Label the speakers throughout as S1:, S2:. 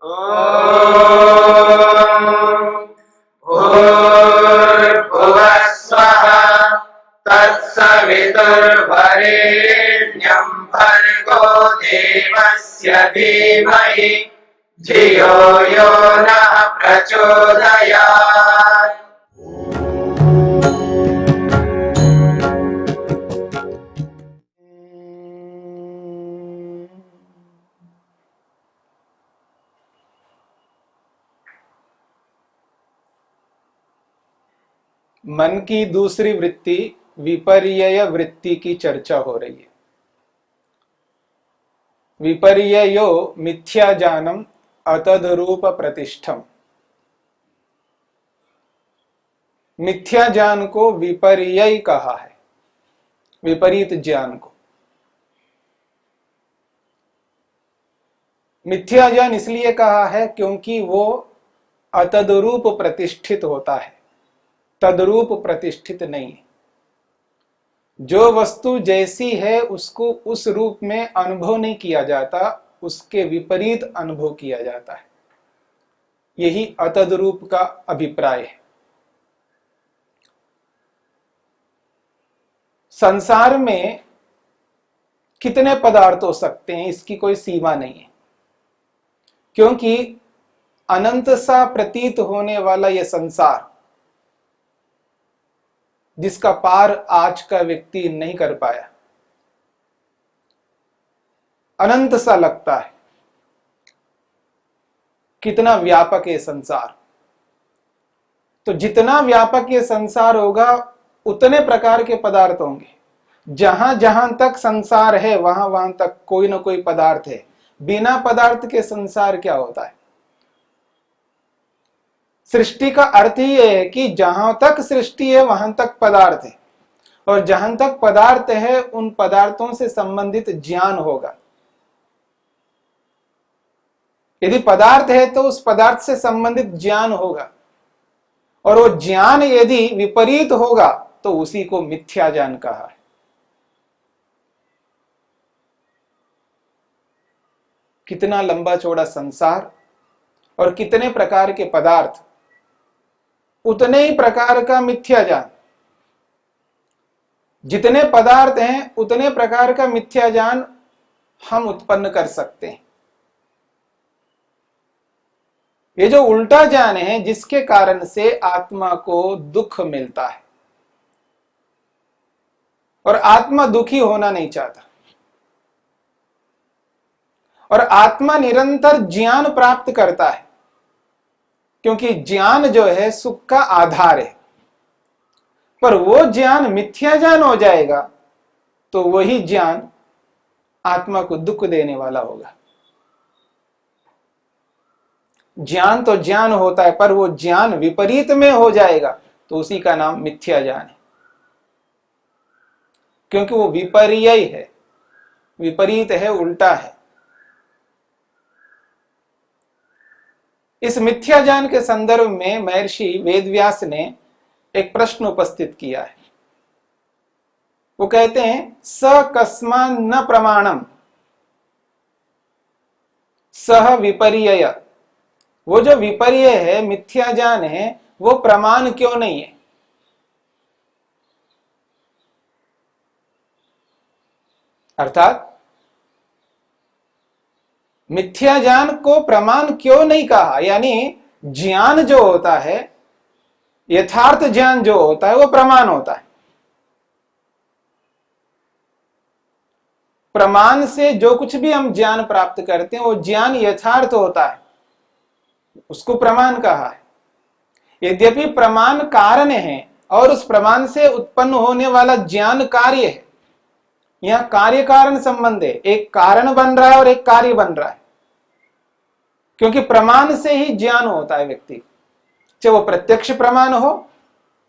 S1: भूर्भुवः स्वः तत्सवितुर्वरेण्यं भर्गो देवस्य धीमहि धियो यो नः प्रचोदयात्।
S2: मन की दूसरी वृत्ति विपर्यय वृत्ति की चर्चा हो रही है। विपर्ययो मिथ्या जानम अतद्रूप प्रतिष्ठम। मिथ्या ज्ञान को विपर्यय कहा है, विपरीत ज्ञान को। मिथ्या ज्ञान इसलिए कहा है क्योंकि वो अतद्रूप प्रतिष्ठित होता है, तद्रूप प्रतिष्ठित नहीं है। जो वस्तु जैसी है उसको उस रूप में अनुभव नहीं किया जाता, उसके विपरीत अनुभव किया जाता है। यही अतद्रूप का अभिप्राय है। संसार में कितने पदार्थ हो सकते हैं इसकी कोई सीमा नहीं है, क्योंकि अनंत सा प्रतीत होने वाला यह संसार जिसका पार आज का व्यक्ति नहीं कर पाया, अनंत सा लगता है। कितना व्यापक है संसार। तो जितना व्यापक ये संसार होगा उतने प्रकार के पदार्थ होंगे। जहां जहां तक संसार है वहां वहां तक कोई ना कोई पदार्थ है। बिना पदार्थ के संसार क्या होता है? सृष्टि का अर्थ ही है कि जहां तक सृष्टि है वहां तक पदार्थ है, और जहां तक पदार्थ है उन पदार्थों से संबंधित ज्ञान होगा। यदि पदार्थ है तो उस पदार्थ से संबंधित ज्ञान होगा, और वो ज्ञान यदि विपरीत होगा तो उसी को मिथ्या ज्ञान कहा है। कितना लंबा चौड़ा संसार और कितने प्रकार के पदार्थ, उतने ही प्रकार का मिथ्या ज्ञान। जितने पदार्थ हैं उतने प्रकार का मिथ्या ज्ञान हम उत्पन्न कर सकते हैं। ये जो उल्टा ज्ञान है जिसके कारण से आत्मा को दुख मिलता है, और आत्मा दुखी होना नहीं चाहता, और आत्मा निरंतर ज्ञान प्राप्त करता है, क्योंकि ज्ञान जो है सुख का आधार है। पर वो ज्ञान मिथ्या ज्ञान हो जाएगा तो वही ज्ञान आत्मा को दुख देने वाला होगा। ज्ञान तो ज्ञान होता है, पर वो ज्ञान विपरीत में हो जाएगा तो उसी का नाम मिथ्या ज्ञान है, क्योंकि वो विपर्यय है, विपरीत है, उल्टा है। इस मिथ्या ज्ञान के संदर्भ में महर्षि वेदव्यास ने एक प्रश्न उपस्थित किया है। वो कहते हैं स कस्मान् न प्रमाणम सह विपर्यय। वो जो विपर्यय है, मिथ्या ज्ञान है, वो प्रमाण क्यों नहीं है? अर्थात मिथ्या ज्ञान को प्रमाण क्यों नहीं कहा? यानी ज्ञान जो होता है, यथार्थ ज्ञान जो होता है, वो प्रमाण होता है। प्रमाण से जो कुछ भी हम ज्ञान प्राप्त करते हैं वो ज्ञान यथार्थ होता है, उसको प्रमाण कहा है। यद्यपि प्रमाण कारण है और उस प्रमाण से उत्पन्न होने वाला ज्ञान कार्य है। यहां कार्य कारण संबंध है, एक कारण बन रहा है और एक कार्य बन रहा है, क्योंकि प्रमाण से ही ज्ञान होता है व्यक्ति, चाहे वो प्रत्यक्ष प्रमाण हो,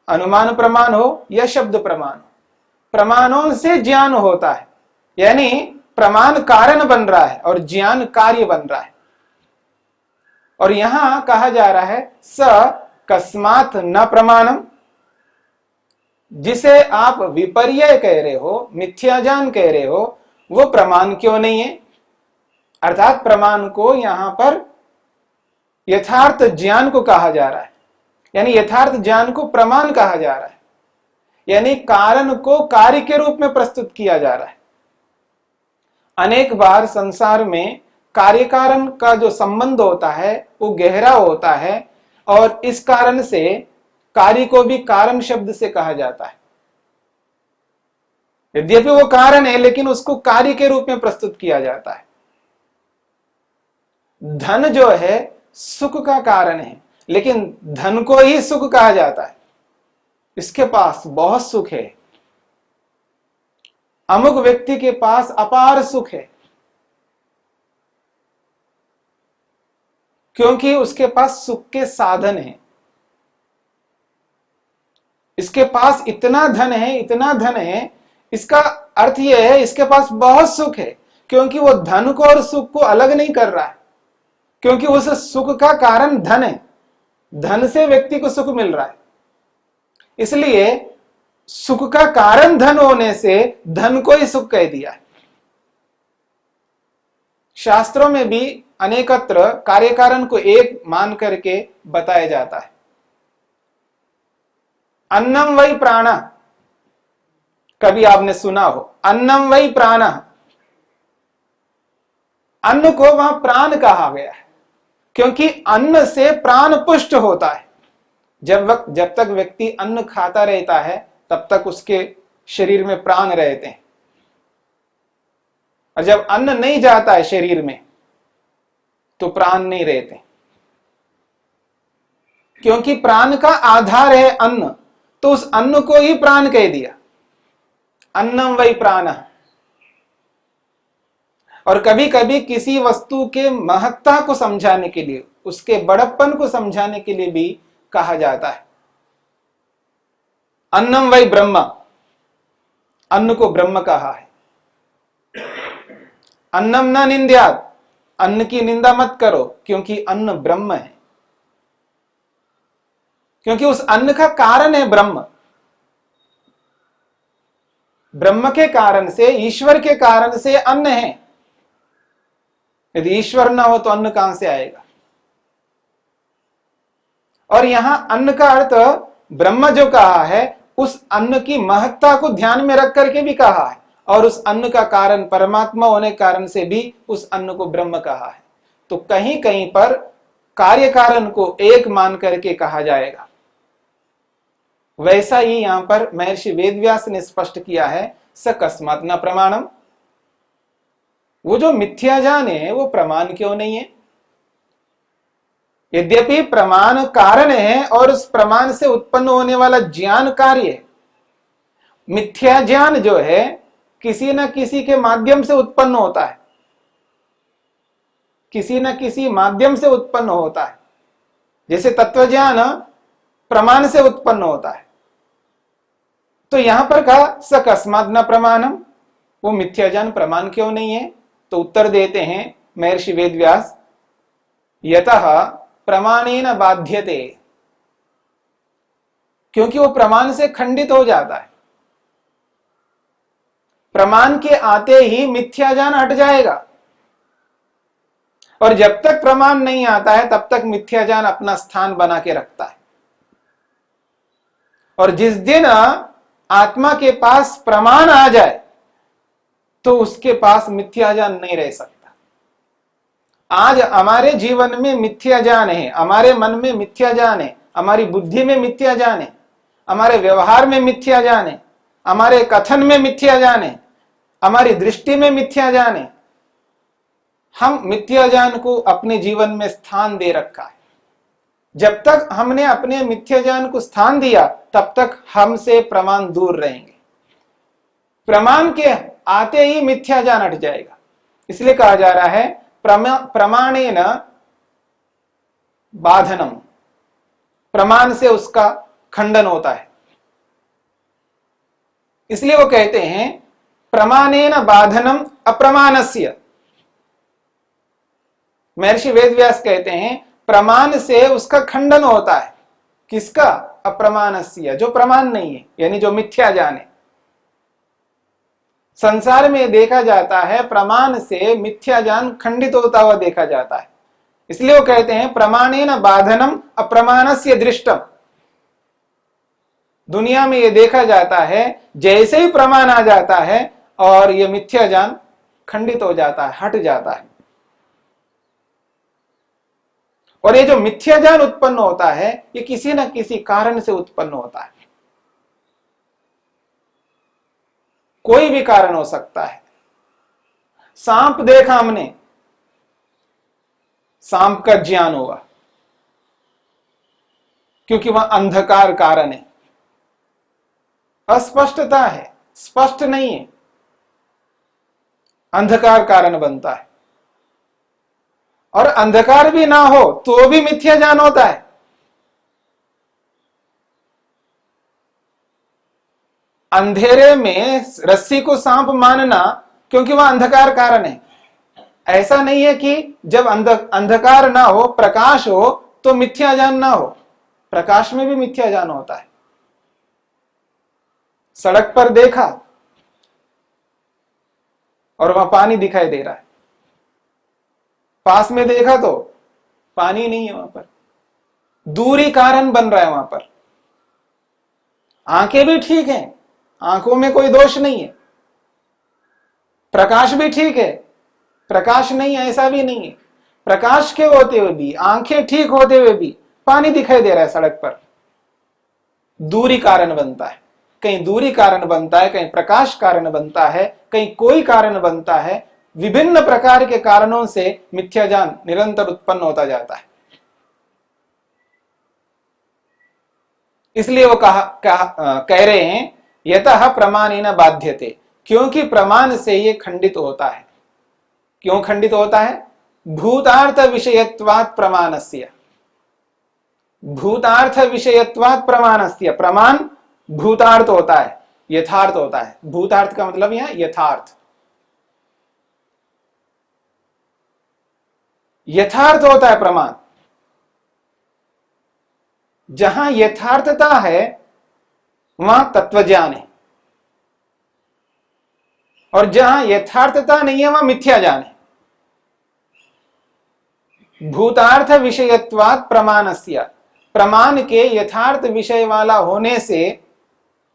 S2: अनुमान प्रमाण हो या शब्द प्रमाण हो। प्रमाणों से ज्ञान होता है, यानी प्रमाण कारण बन रहा है और ज्ञान कार्य बन रहा है। और यहां कहा जा रहा है स कस्मात् न प्रमाणम। जिसे आप विपर्यय कह रहे हो, मिथ्या ज्ञान कह रहे हो, वो प्रमाण क्यों नहीं है? अर्थात प्रमाण को यहां पर यथार्थ ज्ञान को कहा जा रहा है, यानी यथार्थ ज्ञान को प्रमाण कहा जा रहा है, यानी कारण को कार्य के रूप में प्रस्तुत किया जा रहा है। अनेक बार संसार में कार्य कारण का जो संबंध होता है वो गहरा होता है, और इस कारण से कार्य को भी कारण शब्द से कहा जाता है। यद्यपि वो कारण है लेकिन उसको कार्य के रूप में प्रस्तुत किया जाता है। धन जो है सुख का कारण है, लेकिन धन को ही सुख कहा जाता है। इसके पास बहुत सुख है, अमुक व्यक्ति के पास अपार सुख है, क्योंकि उसके पास सुख के साधन हैं। इसके पास इतना धन है, इतना धन है, इसका अर्थ यह है इसके पास बहुत सुख है, क्योंकि वो धन को और सुख को अलग नहीं कर रहा है, क्योंकि उस सुख का कारण धन है। धन से व्यक्ति को सुख मिल रहा है, इसलिए सुख का कारण धन होने से धन को ही सुख कह दिया है। शास्त्रों में भी अनेकत्र कार्य कारण को एक मान करके बताया जाता है। अन्नम वै प्राण, कभी आपने सुना हो, अन्नम वै प्राण। अन्न को वहां प्राण कहा गया है, क्योंकि अन्न से प्राण पुष्ट होता है। जब तक व्यक्ति अन्न खाता रहता है तब तक उसके शरीर में प्राण रहते हैं, और जब अन्न नहीं जाता है शरीर में तो प्राण नहीं रहते, क्योंकि प्राण का आधार है अन्न, तो उस अन्न को ही प्राण कह दिया। अन्नम वै प्राण। और कभी कभी किसी वस्तु के महत्ता को समझाने के लिए, उसके बड़प्पन को समझाने के लिए भी कहा जाता है। अन्नम वै ब्रह्म, अन्न को ब्रह्म कहा है। अन्नम न निंद्यात्, अन्न की निंदा मत करो, क्योंकि अन्न ब्रह्म है, क्योंकि उस अन्न का कारण है ब्रह्म। ब्रह्म के कारण से, ईश्वर के कारण से अन्न है। यदि ईश्वर ना हो तो अन्न कहां से आएगा? और यहां अन्न का अर्थ ब्रह्म जो कहा है, उस अन्न की महत्ता को ध्यान में रख करके भी कहा है, और उस अन्न का कारण परमात्मा होने के कारण से भी उस अन्न को ब्रह्म कहा है। तो कहीं कहीं पर कार्य कारण को एक मान करके कहा जाएगा। वैसा ही यहां पर महर्षि वेदव्यास ने स्पष्ट किया है, स कस्मात् न प्रमाणम। वो जो मिथ्या ज्ञान है वो प्रमाण क्यों नहीं है? यद्यपि प्रमाण कारण है और उस प्रमाण से उत्पन्न होने वाला ज्ञान कार्य है। मिथ्या ज्ञान जो है किसी न किसी के माध्यम से उत्पन्न होता है, किसी न किसी माध्यम से उत्पन्न होता है। जैसे तत्वज्ञान प्रमाण से उत्पन्न होता है, तो यहां पर कहा स कस्मात् न प्रमाणम, वो मिथ्या ज्ञान प्रमाण क्यों नहीं है? तो उत्तर देते हैं महर्षि वेदव्यास, यतः प्रमाणेन बाध्यते, क्योंकि वो प्रमाण से खंडित हो जाता है। प्रमाण के आते ही मिथ्या ज्ञान हट जाएगा, और जब तक प्रमाण नहीं आता है तब तक मिथ्या ज्ञान अपना स्थान बना के रखता है। और जिस दिन आत्मा के पास प्रमाण आ जाए तो उसके पास मिथ्या ज्ञान नहीं रह सकता। आज हमारे जीवन में मिथ्या ज्ञान है, हमारे मन में मिथ्या ज्ञान है, हमारी बुद्धि में मिथ्या ज्ञान है, हमारे व्यवहार में मिथ्या ज्ञान है, हमारे कथन में मिथ्या ज्ञान है, हमारी दृष्टि में मिथ्या ज्ञान है। हम मिथ्या ज्ञान को अपने जीवन में स्थान दे रखा है। जब तक हमने अपने मिथ्या ज्ञान को स्थान दिया तब तक हमसे प्रमाण दूर रहेंगे। प्रमाण के आते ही मिथ्या ज्ञान हट जाएगा। इसलिए कहा जा रहा है प्रमाणेन बाधनम, प्रमाण से उसका खंडन होता है। इसलिए वो कहते हैं प्रमाणेन बाधनम अप्रमाणस्य। महर्षि वेदव्यास कहते हैं प्रमाण से उसका खंडन होता है। किसका? अप्रमाणस्य, जो प्रमाण नहीं है, यानी जो मिथ्या ज्ञान है। संसार में देखा जाता है प्रमाण से मिथ्या ज्ञान खंडित होता हुआ देखा जाता है। इसलिए वो कहते हैं प्रमाणेन बाधनम अप्रमाणस्य दृष्टम। दुनिया में ये देखा जाता है, जैसे ही प्रमाण आ जाता है और ये मिथ्या ज्ञान खंडित हो जाता है, हट जाता है। और ये जो मिथ्या ज्ञान उत्पन्न होता है, ये किसी न किसी कारण से उत्पन्न होता है। कोई भी कारण हो सकता है। सांप देखा हमने, सांप का ज्ञान होगा, क्योंकि वह अंधकार कारण है, अस्पष्टता है, स्पष्ट नहीं है, अंधकार कारण बनता है। और अंधकार भी ना हो तो भी मिथ्या ज्ञान होता है। अंधेरे में रस्सी को सांप मानना, क्योंकि वह अंधकार कारण है। ऐसा नहीं है कि जब अंधकार ना हो, प्रकाश हो तो मिथ्या ज्ञान ना हो। प्रकाश में भी मिथ्या ज्ञान होता है। सड़क पर देखा और वहां पानी दिखाई दे रहा है, पास में देखा तो पानी नहीं है वहां पर, दूरी कारण बन रहा है वहां पर। आंखें भी ठीक हैं, आंखों में कोई दोष नहीं है, प्रकाश भी ठीक है, प्रकाश नहीं है ऐसा भी नहीं है। प्रकाश के होते हुए भी, आंखें ठीक होते हुए भी पानी दिखाई दे रहा है सड़क पर। दूरी कारण बनता है, कहीं दूरी कारण बनता है, कहीं प्रकाश कारण बनता है, कहीं कोई कारण बनता है। विभिन्न प्रकार के कारणों से मिथ्या ज्ञान निरंतर उत्पन्न होता जाता है। इसलिए वो कह रहे हैं यतः प्रमाणेन बाध्यते, क्योंकि प्रमाण से ये खंडित होता है। क्यों खंडित होता है? भूतार्थ विषयत्वात् प्रमाणस्य। भूतार्थ विषयत्वात् प्रमाणस्य, प्रमाण भूतार्थ होता है, यथार्थ होता है। भूतार्थ का मतलब यहां यथार्थ, यथार्थ होता है प्रमाण। जहां यथार्थता है वहां तत्वज्ञान है, और जहां यथार्थता नहीं है वहां मिथ्या ज्ञान है। भूतार्थ विषयत्वात् प्रमाणस्य, प्रमाण के यथार्थ विषय वाला होने से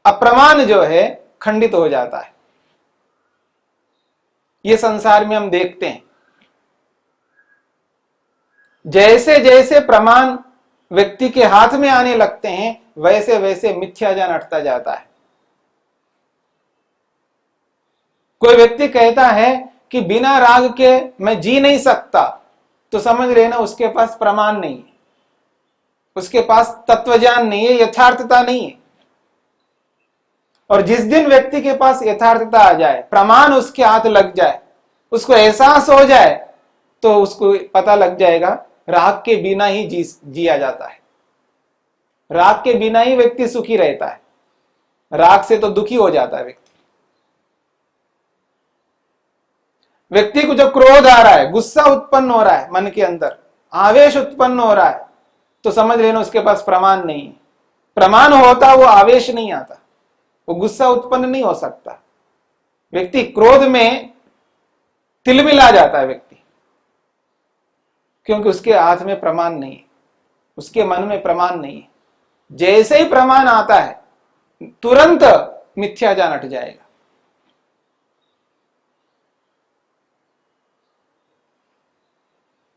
S2: अप्रमाण जो है खंडित हो जाता है। ये संसार में हम देखते हैं, जैसे जैसे प्रमाण व्यक्ति के हाथ में आने लगते हैं वैसे वैसे मिथ्या ज्ञान हटता जाता है। कोई व्यक्ति कहता है कि बिना राग के मैं जी नहीं सकता, तो समझ लेना उसके पास प्रमाण नहीं है, उसके पास तत्वज्ञान नहीं है, यथार्थता नहीं है। और जिस दिन व्यक्ति के पास यथार्थता आ जाए, प्रमाण उसके हाथ लग जाए, उसको एहसास हो जाए, तो उसको पता लग जाएगा राग के बिना ही जिया जाता है। राग के बिना ही व्यक्ति सुखी रहता है, राग से तो दुखी हो जाता है व्यक्ति। व्यक्ति को जब क्रोध आ रहा है, गुस्सा उत्पन्न हो रहा है, मन के अंदर आवेश उत्पन्न हो रहा है, तो समझ लेना उसके पास प्रमाण नहीं है। प्रमाण होता वो आवेश नहीं आता, वो गुस्सा उत्पन्न नहीं हो सकता। व्यक्ति क्रोध में तिलमिला जाता है व्यक्ति, क्योंकि उसके हाथ में प्रमाण नहीं है, उसके मन में प्रमाण नहीं है। जैसे ही प्रमाण आता है तुरंत मिथ्या ज्ञान हट जाएगा।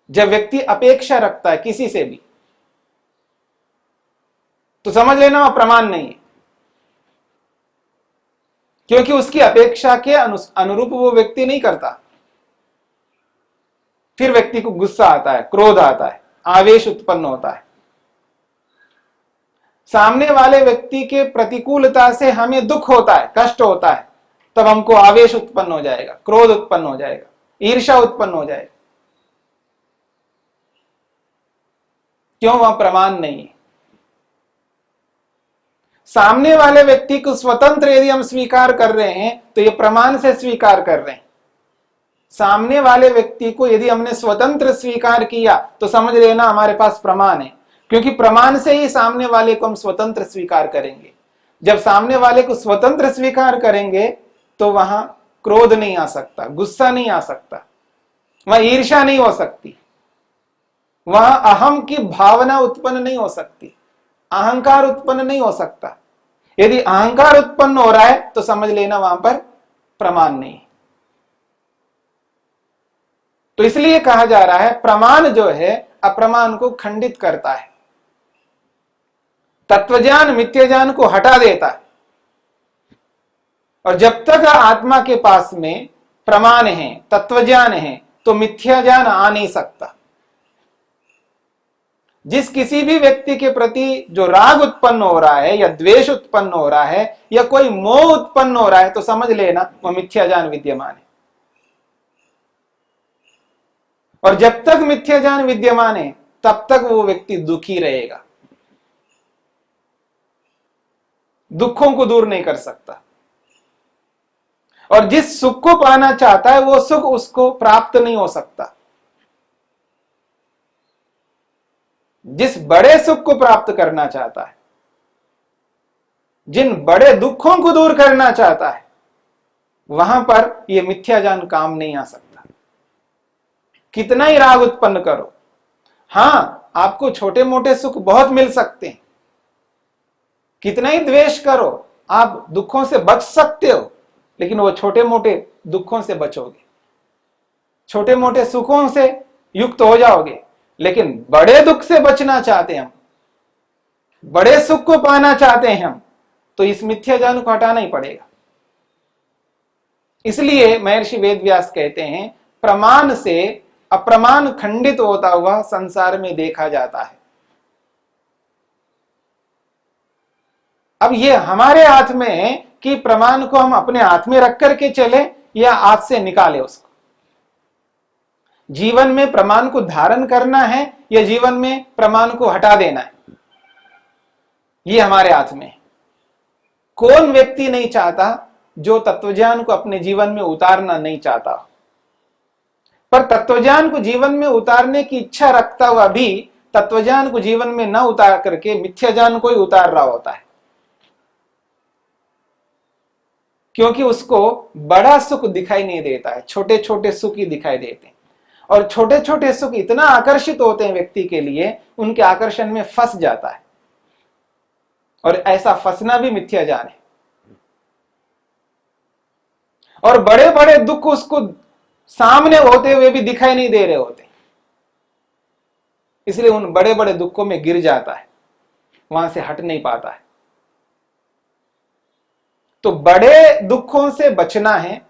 S2: जब व्यक्ति अपेक्षा रखता है किसी से भी, तो समझ लेना वह प्रमाण नहीं है, क्योंकि उसकी अपेक्षा के अनुरूप वो व्यक्ति नहीं करता। फिर व्यक्ति को गुस्सा आता है, क्रोध आता है, आवेश उत्पन्न होता है। सामने वाले व्यक्ति के प्रतिकूलता से हमें दुख होता है, कष्ट होता है, तब हमको आवेश उत्पन्न हो जाएगा, क्रोध उत्पन्न हो जाएगा, ईर्ष्या उत्पन्न हो जाएगा। क्यों? वह प्रमाण नहीं है। सामने वाले व्यक्ति को स्वतंत्र यदि हम स्वीकार कर रहे हैं तो ये प्रमाण से स्वीकार कर रहे हैं। सामने वाले व्यक्ति को यदि हमने स्वतंत्र स्वीकार किया तो समझ लेना हमारे पास प्रमाण है, क्योंकि प्रमाण से ही सामने वाले को हम स्वतंत्र स्वीकार करेंगे। जब सामने वाले को स्वतंत्र स्वीकार करेंगे तो वहां क्रोध नहीं आ सकता, गुस्सा नहीं आ सकता, वहां ईर्ष्या नहीं हो सकती। वहां अहम की भावना उत्पन्न नहीं हो सकती, अहंकार उत्पन्न नहीं हो सकता। यदि अहंकार उत्पन्न हो रहा है तो समझ लेना वहां पर प्रमाण नहीं। तो इसलिए कहा जा रहा है प्रमाण जो है अप्रमाण को खंडित करता है, तत्वज्ञान मिथ्या ज्ञान को हटा देता है। और जब तक आत्मा के पास में प्रमाण है, तत्वज्ञान है, तो मिथ्या ज्ञान आ नहीं सकता। जिस किसी भी व्यक्ति के प्रति जो राग उत्पन्न हो रहा है या द्वेष उत्पन्न हो रहा है या कोई मोह उत्पन्न हो रहा है, तो समझ लेना वह मिथ्या ज्ञान विद्यमान है। और जब तक मिथ्या ज्ञान विद्यमान है तब तक वो व्यक्ति दुखी रहेगा, दुखों को दूर नहीं कर सकता। और जिस सुख को पाना चाहता है वो सुख उसको प्राप्त नहीं हो सकता। जिस बड़े सुख को प्राप्त करना चाहता है, जिन बड़े दुखों को दूर करना चाहता है, वहां पर यह मिथ्या ज्ञान काम नहीं आ सकता। कितना ही राग उत्पन्न करो, हां आपको छोटे मोटे सुख बहुत मिल सकते हैं, कितना ही द्वेष करो आप दुखों से बच सकते हो, लेकिन वो छोटे मोटे दुखों से बचोगे, छोटे मोटे सुखों से युक्त हो जाओगे। लेकिन बड़े दुख से बचना चाहते हैं हम, बड़े सुख को पाना चाहते हैं हम, तो इस मिथ्या ज्ञान को हटाना ही पड़ेगा। इसलिए महर्षि वेदव्यास कहते हैं प्रमाण से अप्रमाण खंडित होता हुआ संसार में देखा जाता है। अब ये हमारे हाथ में है कि प्रमाण को हम अपने हाथ में रख करके चले या हाथ से निकाले उसको। जीवन में प्रमाण को धारण करना है या जीवन में प्रमाण को हटा देना है, ये हमारे हाथ में है। कौन व्यक्ति नहीं चाहता जो तत्वज्ञान को अपने जीवन में उतारना नहीं चाहता, पर तत्वज्ञान को जीवन में उतारने की इच्छा रखता हुआ भी तत्वज्ञान को जीवन में न उतार करके मिथ्या ज्ञान को ही उतार रहा होता है, क्योंकि उसको बड़ा सुख दिखाई नहीं देता है, छोटे छोटे सुख ही दिखाई देते हैं। और छोटे छोटे सुख इतना आकर्षित होते हैं व्यक्ति के लिए, उनके आकर्षण में फंस जाता है। और ऐसा फंसना भी मिथ्या ज्ञान है। और बड़े बड़े दुख उसको सामने होते हुए भी दिखाई नहीं दे रहे होते, इसलिए उन बड़े बड़े दुखों में गिर जाता है, वहां से हट नहीं पाता है। तो बड़े दुखों से बचना है,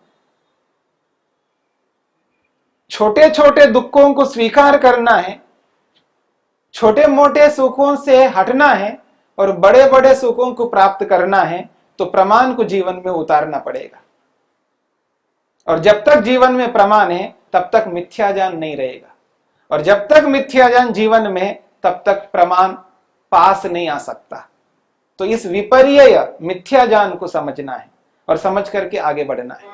S2: छोटे छोटे दुखों को स्वीकार करना है, छोटे मोटे सुखों से हटना है और बड़े बड़े सुखों को प्राप्त करना है, तो प्रमाण को जीवन में उतारना पड़ेगा। और जब तक जीवन में प्रमाण है तब तक मिथ्या ज्ञान नहीं रहेगा, और जब तक मिथ्या ज्ञान जीवन में तब तक प्रमाण पास नहीं आ सकता। तो इस विपर्यय मिथ्या ज्ञान को समझना है और समझ करके आगे बढ़ना है।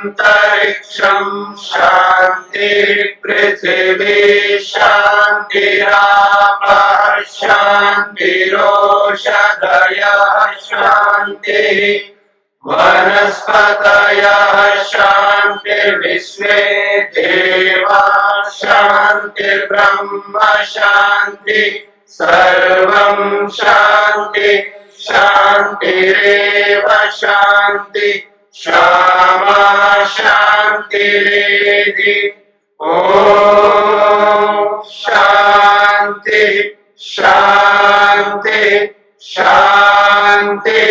S1: शांतिरंतरिक्षं शांति पृथिवी शांतिरापः शांतिरोषधयः शांति वनस्पतयः शांतिर्विश्वे देवाः शांतिर्ब्रह्म शांति सर्वं शांति शांतिरेव शांति क्षमा शांतिरेधि। ओम शांति शांति शांति।